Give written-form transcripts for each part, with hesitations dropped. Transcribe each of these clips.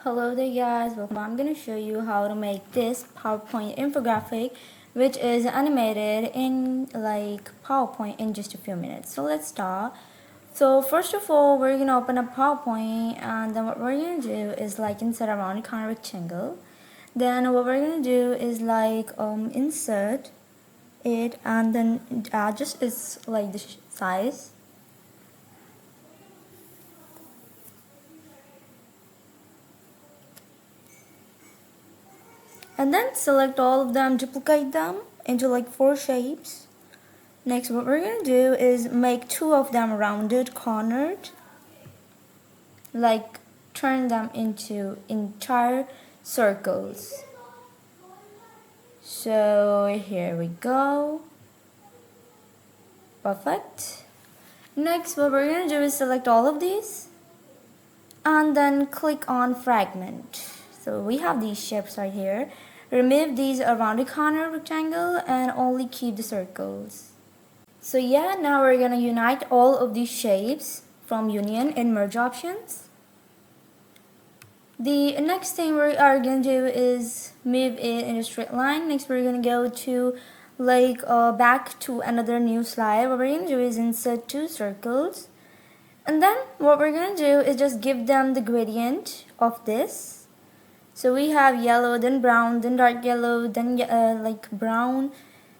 Hello there guys, welcome. I'm going to show you how to make this PowerPoint infographic which is animated in like PowerPoint in just a few minutes. So let's start. So first of all, we're going to open up PowerPoint, and then what we're going to do is like insert a round kind of rectangle. Then what we're going to do is like insert it and then adjust its like the size. And then select all of them, duplicate them into like 4 shapes. Next, what we're going to do is make 2 of them rounded, cornered, like turn them into entire circles. So here we go. Perfect. Next, what we're going to do is select all of these and then click on fragment. So we have these shapes right here. Remove these around the corner rectangle and only keep the circles. So yeah, now we're gonna unite all of these shapes from union in merge options. The next thing we are gonna do is move it in a straight line. Next, we're gonna go to like back to another new slide. What we're gonna do is insert 2 circles. And then what we're going to do is just give them the gradient of this. So we have yellow, then brown, then dark yellow, then like brown.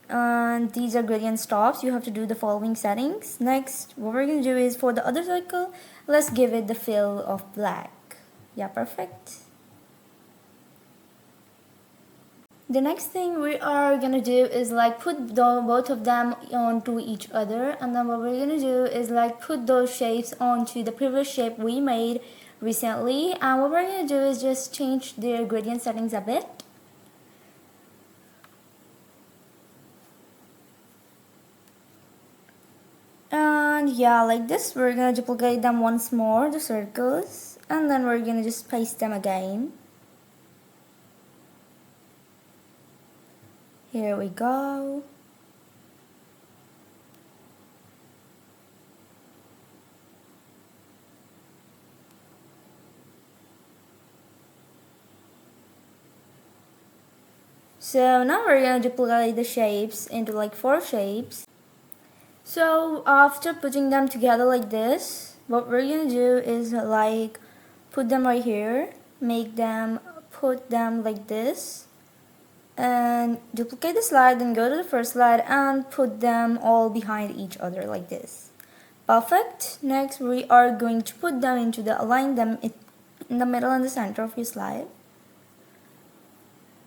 And these are gradient stops. You have to do the following settings. Next, what we're going to do is for the other circle, let's give it the fill of black. Yeah, perfect. The next thing we are gonna do is like put both of them onto each other, and then what we're gonna do is like put those shapes onto the previous shape we made recently, and what we're gonna do is just change their gradient settings a bit. And yeah, like this, we're gonna duplicate them once more, the circles, and then we're gonna just paste them again. Here we go. So now we're going to duplicate the shapes into like 4 shapes. So after putting them together like this, what we're going to do is like put them right here, put them like this, and duplicate the slide, then go to the first slide and put them all behind each other like this. Perfect. Next, we are going to put them align them in the middle and the center of your slide.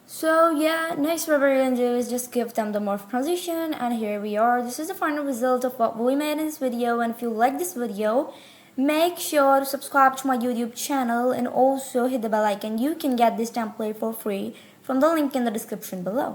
So yeah, next what we're going to do is just give them the morph transition, and here we are. This is the final result of what we made in this video, and if you like this video, make sure to subscribe to my YouTube channel and also hit the bell icon. You can get this template for free from the link in the description below.